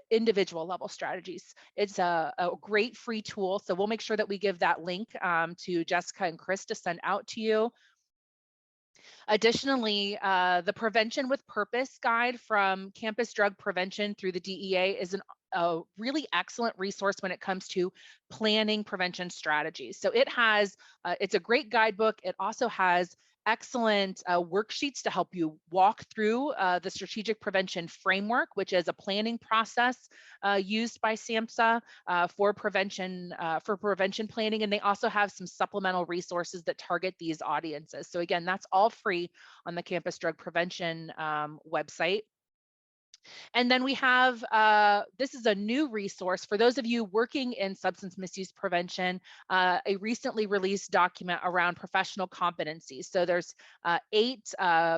individual level strategies. It's a great free tool. So we'll make sure that we give that link to Jessica and Chris to send out to you. Additionally, the Prevention with Purpose guide from Campus Drug Prevention through the DEA is a really excellent resource when it comes to planning prevention strategies. So it's a great guidebook. It also has excellent worksheets to help you walk through the strategic prevention framework, which is a planning process used by SAMHSA for prevention planning. And they also have some supplemental resources that target these audiences. So again, that's all free on the Campus Drug Prevention website. And then we have, this is a new resource for those of you working in substance misuse prevention, a recently released document around professional competencies. So there's 8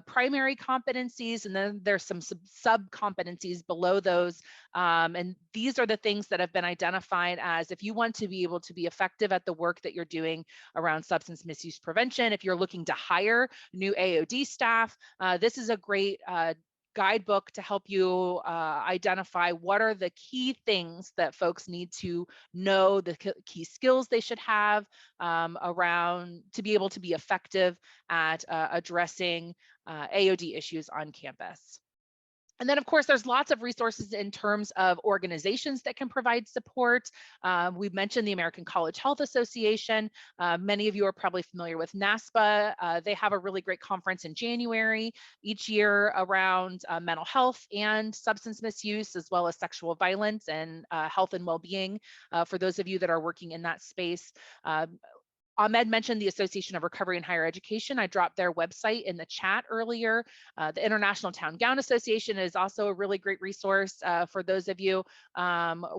primary competencies, and then there's some sub competencies below those. And these are the things that have been identified as, if you want to be able to be effective at the work that you're doing around substance misuse prevention, if you're looking to hire new AOD staff, this is a great guidebook to help you identify what are the key things that folks need to know, the key skills they should have around to be able to be effective at addressing AOD issues on campus. And then, of course, there's lots of resources in terms of organizations that can provide support. We've mentioned the American College Health Association. Many of you are probably familiar with NASPA. They have a really great conference in January each year around mental health and substance misuse, as well as sexual violence and health and well-being for those of you that are working in that space. Ahmed mentioned the Association of Recovery in Higher Education. I dropped their website in the chat earlier. The International Town Gown Association is also a really great resource for those of you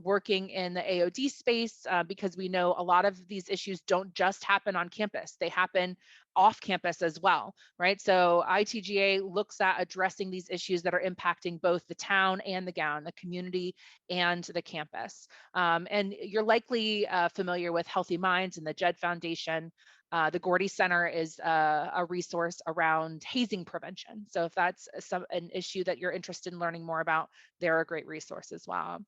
working in the AOD space, because we know a lot of these issues don't just happen on campus. They happen off campus as well, right? So ITGA looks at addressing these issues that are impacting both the town and the gown, the community and the campus. And you're likely familiar with Healthy Minds and the JED Foundation. The Gordy Center is a resource around hazing prevention. So if that's an issue that you're interested in learning more about, they're a great resource as well.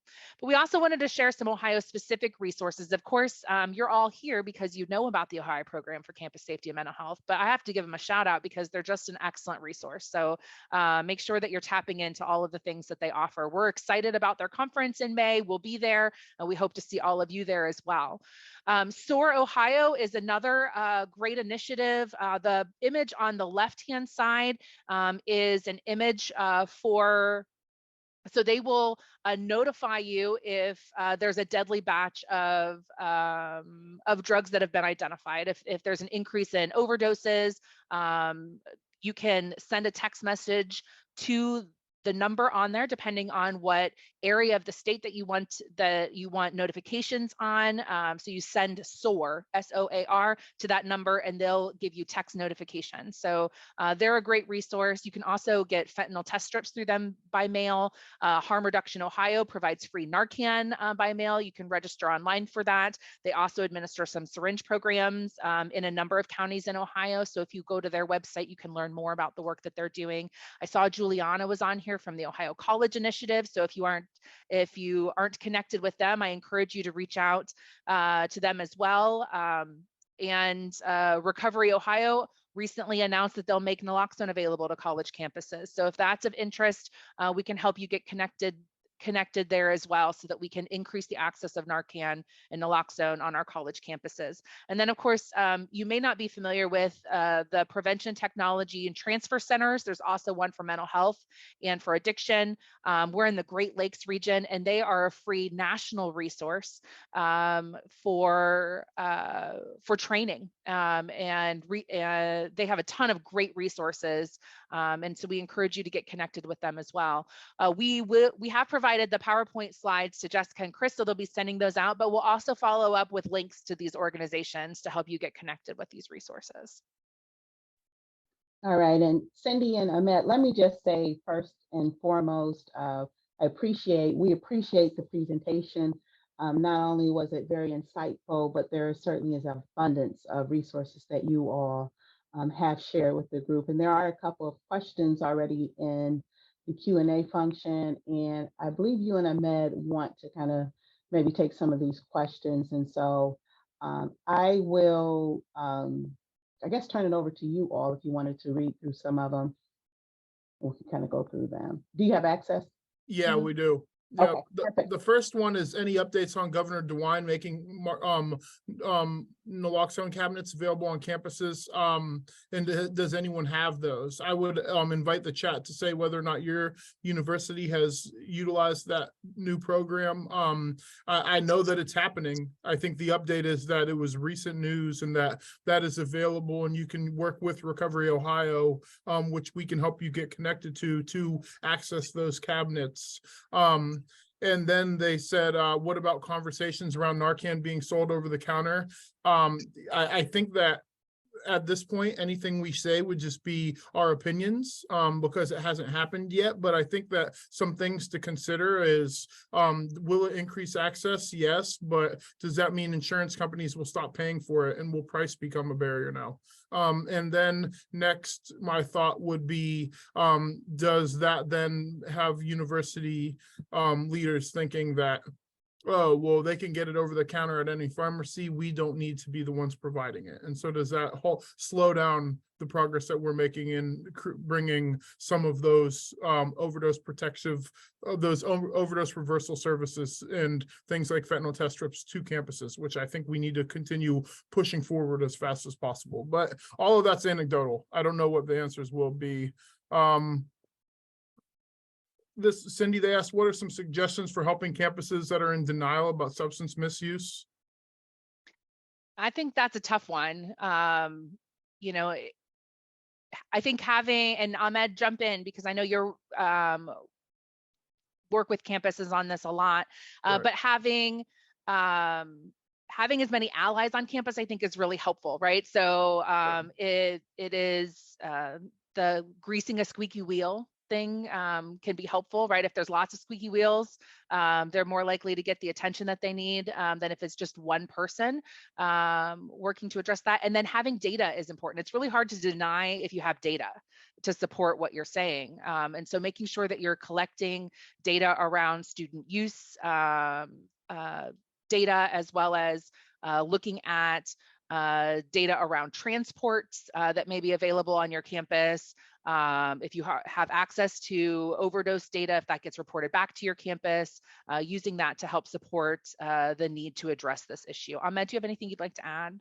But we also wanted to share some Ohio specific resources. Of course, you're all here because you know about the Ohio Program for Campus Safety and Mental Health, but I have to give them a shout out because they're just an excellent resource. So make sure that you're tapping into all of the things that they offer. We're excited about their conference in May. We'll be there, and we hope to see all of you there as well. SOAR Ohio is another great initiative. The image on the left-hand side is an image so they will notify you if there's a deadly batch of drugs that have been identified. If there's an increase in overdoses, you can send a text message to the number on there, depending on what area of the state that you want notifications on. So you send SOAR, S-O-A-R, to that number, and they'll give you text notifications. So they're a great resource. You can also get fentanyl test strips through them by mail. Harm Reduction Ohio provides free Narcan by mail. You can register online for that. They also administer some syringe programs in a number of counties in Ohio. So if you go to their website, you can learn more about the work that they're doing. I saw Juliana was on here from the Ohio College Initiative. So if you aren't connected with them, I encourage you to reach out to them as well. And Recovery Ohio recently announced that they'll make naloxone available to college campuses. So if that's of interest, we can help you get connected there as well, so that we can increase the access of Narcan and naloxone on our college campuses. And then, of course, you may not be familiar with the prevention technology and transfer centers. There's also one for mental health and for addiction. We're in the Great Lakes region, and they are a free national resource for training. And they have a ton of great resources. And so we encourage you to get connected with them as well. We have provided the PowerPoint slides to Jessica and Chris, so they'll be sending those out, but we'll also follow up with links to these organizations to help you get connected with these resources. All right, and Cindy and Ahmed, let me just say first and foremost, we appreciate the presentation. Not only was it very insightful, but there certainly is an abundance of resources that you all have shared with the group. And there are a couple of questions already in the Q&A function, and I believe you and Ahmed want to kind of maybe take some of these questions. And so I will, I guess, turn it over to you all if you wanted to read through some of them. We can kind of go through them. Do you have access? Yeah, we do. Yeah, Okay, the first one is any updates on Governor DeWine making naloxone cabinets available on campuses? And does anyone have those? I would invite the chat to say whether or not your university has utilized that new program. I know that it's happening. I think the update is that it was recent news and that is available, and you can work with Recovery Ohio, which we can help you get connected to access those cabinets. And then they said, what about conversations around Narcan being sold over the counter? I think that at this point, anything we say would just be our opinions, because it hasn't happened yet. But I think that some things to consider is, will it increase access? Yes, but does that mean insurance companies will stop paying for it, and will price become a barrier now? And then next, my thought would be, does that then have university leaders thinking that, oh, well, they can get it over the counter at any pharmacy, we don't need to be the ones providing it? And so does that slow down the progress that we're making in bringing some of those overdose overdose reversal services and things like fentanyl test strips to campuses, which I think we need to continue pushing forward as fast as possible. But all of that's anecdotal. I don't know what the answers will be. Cindy, they asked, what are some suggestions for helping campuses that are in denial about substance misuse? I think that's a tough one. You know, I think having, and Ahmed, jump in, because I know you're work with campuses on this a lot, Right. but having as many allies on campus, I think, is really helpful, right? So it is the greasing a squeaky wheel thing can be helpful, right? If there's lots of squeaky wheels, they're more likely to get the attention that they need than if it's just one person working to address that. And then having data is important. It's really hard to deny if you have data to support what you're saying. And so making sure that you're collecting data around student use data, as well as looking at data around transports that may be available on your campus. If you have access to overdose data, if that gets reported back to your campus, using that to help support the need to address this issue. Ahmed, do you have anything you'd like to add?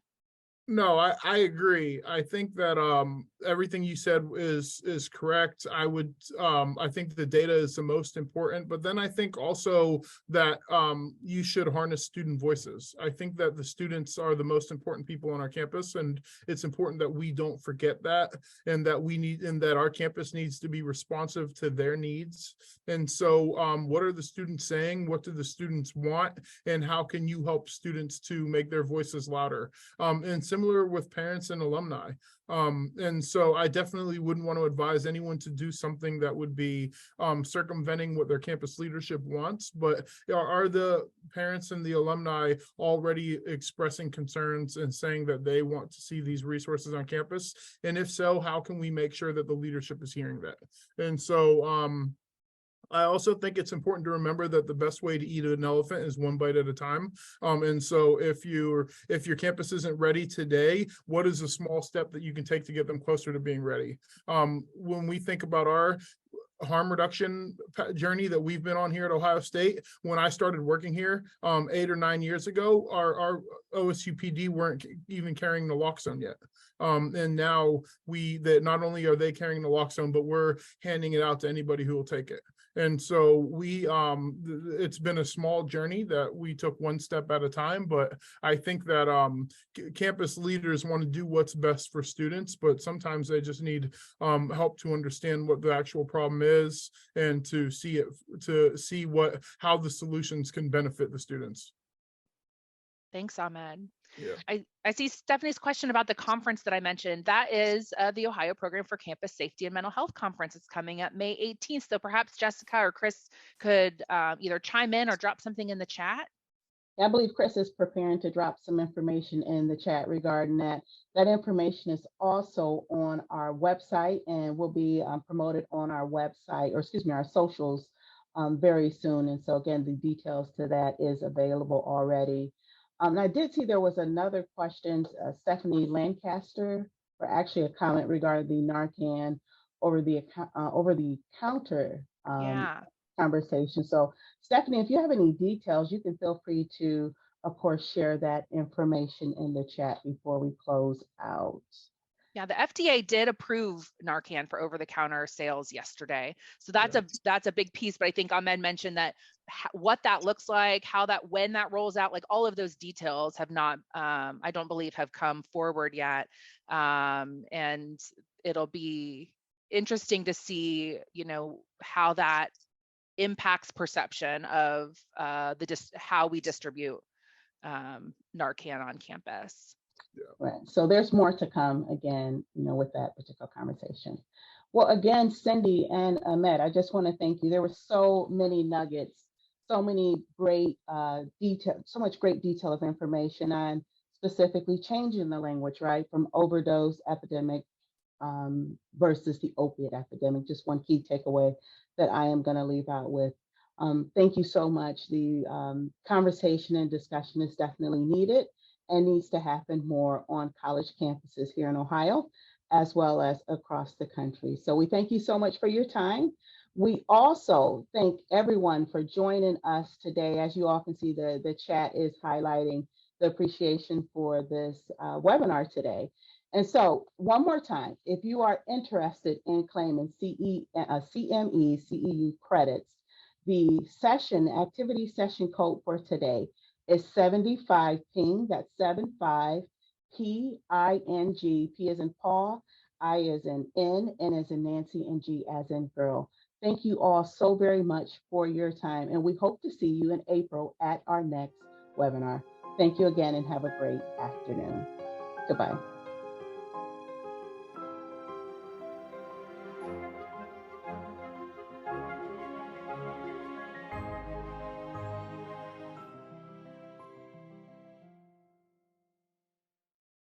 No, I agree. I think that everything you said is correct. I think the data is the most important, but then I think also that you should harness student voices. I think that the students are the most important people on our campus, and it's important that we don't forget that, and that our campus needs to be responsive to their needs. And so what are the students saying? What do the students want? And how can you help students to make their voices louder? And similar with parents and alumni. And so I definitely wouldn't want to advise anyone to do something that would be circumventing what their campus leadership wants. But are the parents and the alumni already expressing concerns and saying that they want to see these resources on campus? And if so, how can we make sure that the leadership is hearing that? And so I also think it's important to remember that the best way to eat an elephant is one bite at a time. And so if your campus isn't ready today, what is a small step that you can take to get them closer to being ready? When we think about our harm reduction journey that we've been on here at Ohio State, when I started working here 8 or 9 years ago, our OSU PD weren't even carrying naloxone yet. And now not only are they carrying naloxone, but we're handing it out to anybody who will take it. And so it's been a small journey that we took one step at a time, but I think that campus leaders want to do what's best for students, but sometimes they just need help to understand what the actual problem is and to see how the solutions can benefit the students. Thanks, Ahmed. Yeah. I see Stephanie's question about the conference that I mentioned. That is the Ohio Program for Campus Safety and Mental Health Conference. It's coming up May 18th. So perhaps Jessica or Chris could either chime in or drop something in the chat. I believe Chris is preparing to drop some information in the chat regarding that. That information is also on our website and will be promoted on our website, or excuse me, our socials very soon. And so again, the details to that is available already. I did see there was another question, Stephanie Lancaster, or actually a comment regarding the Narcan over the counter conversation. So Stephanie, if you have any details, you can feel free to of course, share that information in the chat before we close out. Yeah, the FDA did approve Narcan for over-the-counter sales yesterday. So that's a big piece. But I think Ahmed mentioned that what that looks like, when that rolls out, like all of those details have not, I don't believe, have come forward yet. And it'll be interesting to see, how that impacts perception of how we distribute Narcan on campus. Right. So there's more to come again, with that particular conversation. Well, again, Cindy and Ahmed, I just want to thank you. There were so many nuggets, so many great detail, so much great detail of information on specifically changing the language, right, from overdose epidemic versus the opiate epidemic. Just one key takeaway that I am going to leave out with. Thank you so much. The conversation and discussion is definitely needed and needs to happen more on college campuses here in Ohio, as well as across the country. So we thank you so much for your time. We also thank everyone for joining us today. As you all can see, the chat is highlighting the appreciation for this webinar today. And so one more time, if you are interested in claiming CME, CEU credits, the activity session code for today is 75 ping. That's 75 PING. P as in Paul, I as in N as in Nancy, and G as in girl. Thank you all so very much for your time, and we hope to see you in April at our next webinar. Thank you again and have a great afternoon. Goodbye.